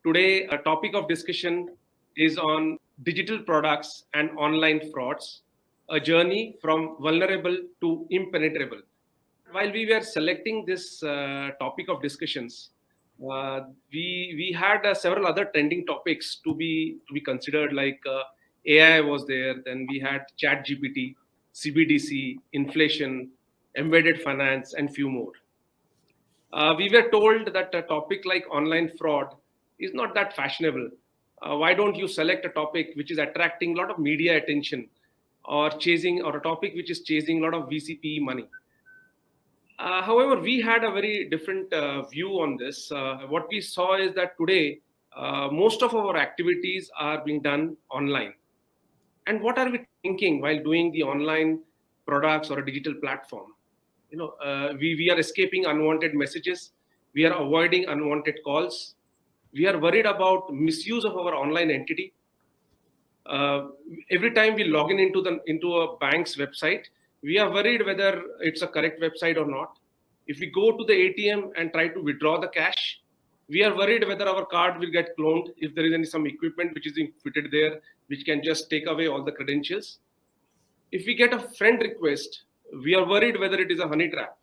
Today, a topic of discussion is on digital products and online frauds, a journey from vulnerable to impenetrable. While we were selecting this topic of discussions, we had several other trending topics to be considered. Like AI was there, then we had Chat GPT, CBDC, inflation, embedded finance, and few more. We were told that a topic like online fraud is not that fashionable. Why don't you select a topic which is attracting a lot of media attention, or a topic which is chasing a lot of VCP money? However, we had a very different view on this. What we saw is that today, most of our activities are being done online. And what are we thinking while doing the online products or a digital platform? We are escaping unwanted messages. We are avoiding unwanted calls. We are worried about misuse of our online entity. uh, every time we log in into a bank's website, we are worried whether it's a correct website or not. If we go to the ATM and try to withdraw the cash, we are worried whether our card will get cloned if there is some equipment which is being fitted there, which can just take away all the credentials. If we get a friend request, we are worried whether it is a honey trap.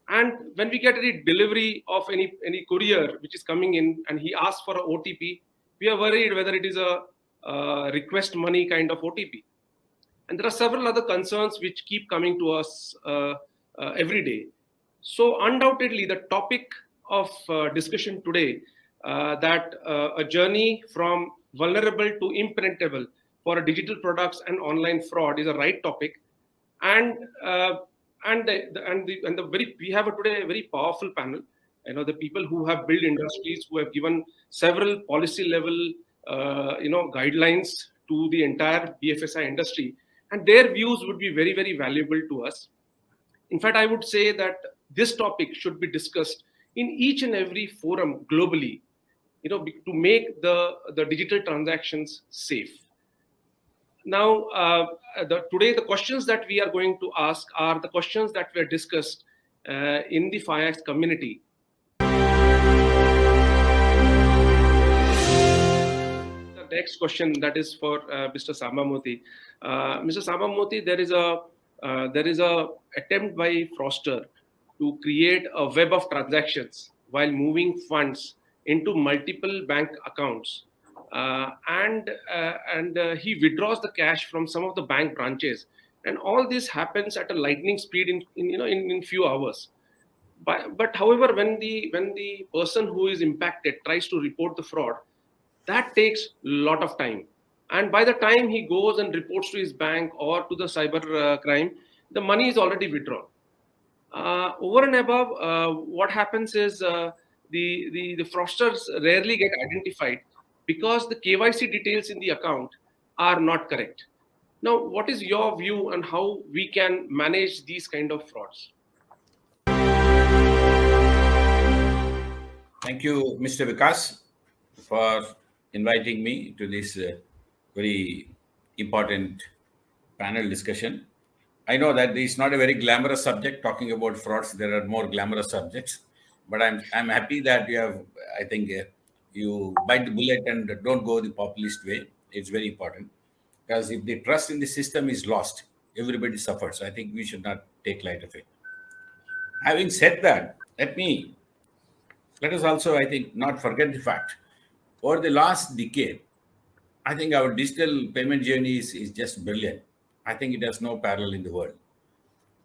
And when we get any delivery of any courier which is coming in and he asks for a OTP, we are worried whether it is a request money kind of OTP. And there are several other concerns which keep coming to us every day. So undoubtedly, the topic of discussion today, that a journey from vulnerable to impenetrable for digital products and online fraud, is a right topic. And the very we have today a very powerful panel. The people who have built industries, who have given several policy level guidelines to the entire BFSI industry, and their views would be very, very valuable to us. In fact, I would say that this topic should be discussed in each and every forum globally, to make the digital transactions safe. Now, today, the questions that we are going to ask are the questions that were discussed in the FIAX community. The next question, that is for Mr. Sambamurthy. Mr. Sambamurthy, there is a attempt by fraudster to create a web of transactions while moving funds into multiple bank accounts. And he withdraws the cash from some of the bank branches, and all this happens at a lightning speed in few hours. But however, when the person who is impacted tries to report the fraud, that takes a lot of time. And by the time he goes and reports to his bank or to the cyber crime, the money is already withdrawn. Over and above, what happens is the fraudsters rarely get identified because the KYC details in the account are not correct. Now, what is your view on how we can manage these kind of frauds? Thank you, Mr. Vikas, for inviting me to this very important panel discussion. I know that it's not a very glamorous subject, talking about frauds. There are more glamorous subjects, but I'm happy that you have. I think you bite the bullet and don't go the populist way. It's very important, because if the trust in the system is lost, everybody suffers. So I think we should not take light of it. Having said that, let us also, I think, not forget the fact, over the last decade, I think our digital payment journey is just brilliant. I think it has no parallel in the world.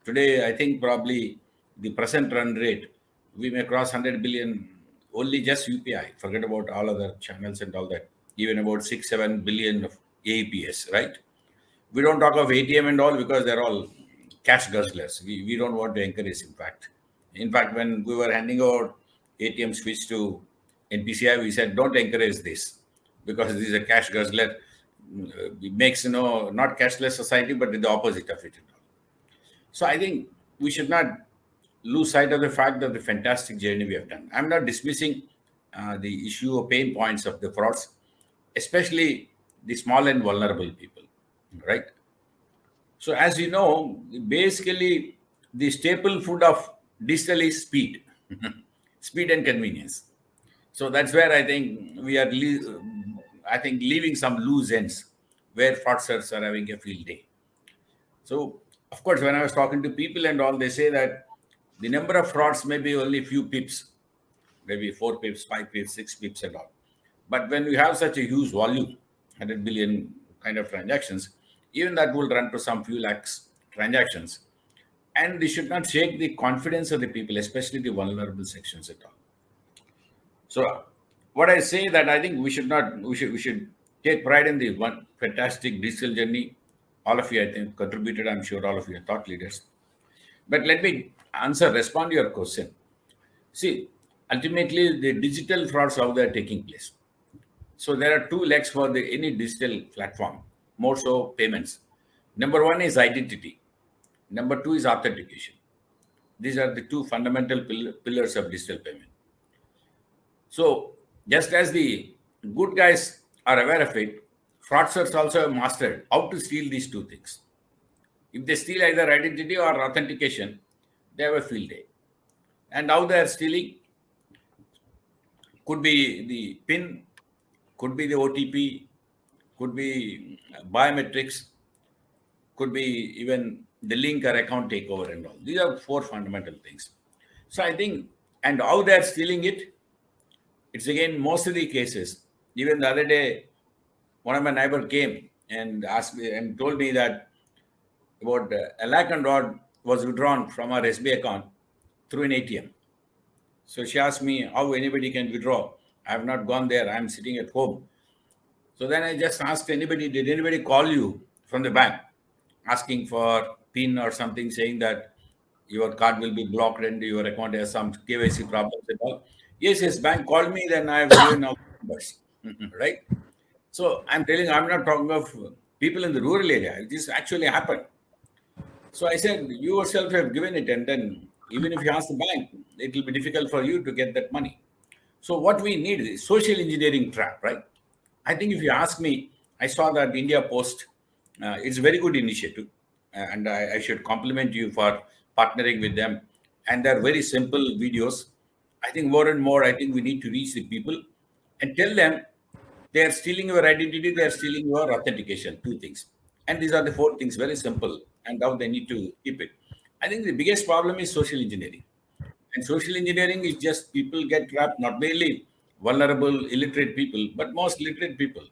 Today, I think probably the present run rate, we may cross 100 billion only just UPI. Forget about all other channels and all that. Even about 6, 7 billion of AEPS, right? We don't talk of ATM and all because they're all cash guzzlers. We don't want to encourage, in fact. In fact, when we were handing out ATM switch to NPCI, we said, don't encourage this because this is a cash guzzler. It makes, not cashless society, but the opposite of it. So I think we should not lose sight of the fact that the fantastic journey we have done. I'm not dismissing the issue of pain points of the frauds, especially the small and vulnerable people, right? So as you know, basically the staple food of digital is speed, speed and convenience. So that's where I think we are, I think, leaving some loose ends where fraudsters are having a field day. So, of course, when I was talking to people and all, they say that the number of frauds may be only few pips, maybe 4 pips, 5 pips, 6 pips, and all. But when we have such a huge volume, 100 billion kind of transactions, even that will run to some few lakhs transactions. And they should not shake the confidence of the people, especially the vulnerable sections at all. So, what I say that I think we should not, we should take pride in the one fantastic digital journey. All of you, I think, contributed. I'm sure all of you are thought leaders. But let me respond to your question. See, ultimately, the digital frauds, how they are taking place. So there are two legs for any digital platform, more so payments. Number one is identity. Number two is authentication. These are the two fundamental pillars of digital payment. So just as the good guys are aware of it, fraudsters also have mastered how to steal these two things. If they steal either identity or authentication, they have a field day. And how they are stealing could be the PIN, could be the OTP, could be biometrics, could be even the link or account takeover and all. These are four fundamental things. So I think, and how they are stealing it, it's again most of the cases. Even the other day, one of my neighbor came and asked me and told me that about a lakh and odd was withdrawn from our SB account through an ATM. So she asked me how anybody can withdraw. I have not gone there. I'm sitting at home. So then I just asked anybody, did anybody call you from the bank asking for PIN or something, saying that your card will be blocked and your account has some KYC problems and all? Yes, bank called me, then I have given out numbers, right? So I'm not talking of people in the rural area. This actually happened. So I said, you yourself have given it, and then even if you ask the bank, it will be difficult for you to get that money. So what we need is social engineering trap, right? I think if you ask me, I saw that India Post. It's a very good initiative, and I should compliment you for partnering with them. And they're very simple videos. I think more and more, I think we need to reach the people and tell them they are stealing your identity, they are stealing your authentication, two things. And these are the four things, very simple, and how they need to keep it. I think the biggest problem is social engineering. And social engineering is just people get trapped, not merely vulnerable, illiterate people, but most literate people.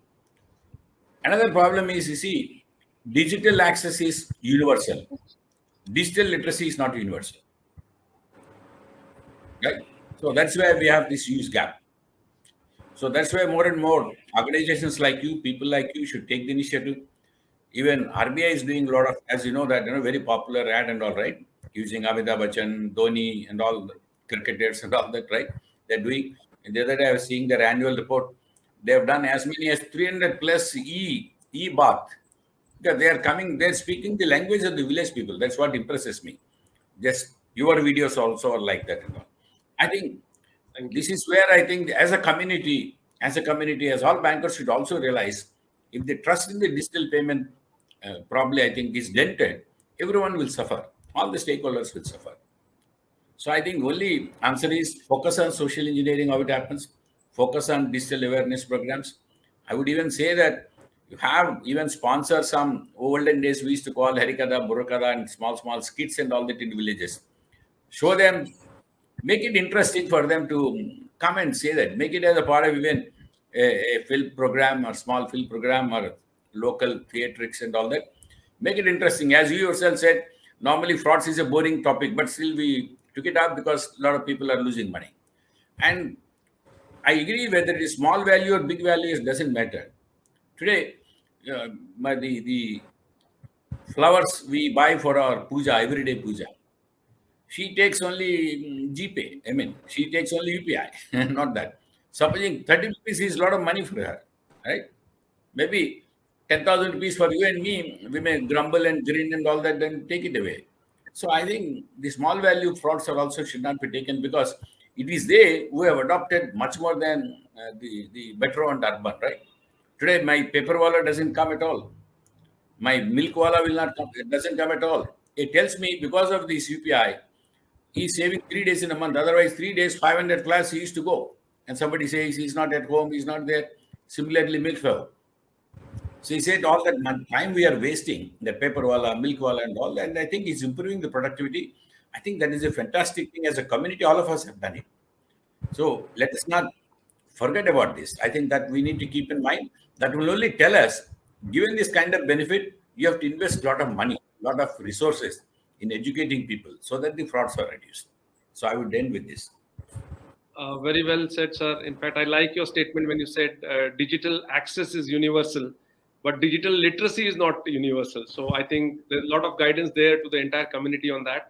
Another problem is, you see, digital access is universal. Digital literacy is not universal. Right? So that's where we have this huge gap. So that's why more and more organizations like you, people like you, should take the initiative. Even RBI is doing a lot of, as you know, that very popular ad and all, right? Using Amitabh Bachchan, Dhoni, and all the cricketers and all that, right? They're doing. And the other day I was seeing their annual report. They have done as many as 300 plus e-bath. Yeah, they are coming. They're speaking the language of the village people. That's what impresses me. Just your videos also are like that and all. I think this is where I think as a community, as all bankers should also realize, if the trust in the digital payment probably I think is dented, everyone will suffer. All the stakeholders will suffer. So I think only answer is focus on social engineering, how it happens, focus on digital awareness programs. I would even say that you have even sponsor some olden days we used to call Harikada, Burukada and small skits and all that in villages. Show them, make it interesting for them to come and say that. Make it as a part of even a film program or small film program or local theatrics and all that. Make it interesting. As you yourself said, normally frauds is a boring topic, but still we took it up because a lot of people are losing money. And I agree whether it is small value or big value, it doesn't matter. Today, the flowers we buy for our puja, everyday puja, she takes only GPay. I mean, she takes only UPI, not that. Supposing 30 rupees is a lot of money for her, right? Maybe 10,000 rupees for you and me, we may grumble and grin and all that, then take it away. So I think the small value frauds are also should not be taken because it is they who have adopted much more than the metro and urban, right? Today, my paper wallet doesn't come at all. My milk wala will not come. It doesn't come at all. It tells me because of this UPI, he's saving 3 days in a month. Otherwise, 3 days, 500 class he used to go. and somebody says he's not at home, he's not there. Similarly, milk flow. So he said all that time we are wasting, the paper wala, milk wala and all, and I think it's improving the productivity. I think that is a fantastic thing. As a community, all of us have done it. So let us not forget about this. I think that we need to keep in mind that will only tell us, given this kind of benefit, you have to invest a lot of money, a lot of resources in educating people so that the frauds are reduced. So I would end with this. Very well said, sir. In fact, I like your statement when you said digital access is universal, but digital literacy is not universal. So I think there's a lot of guidance there to the entire community on that.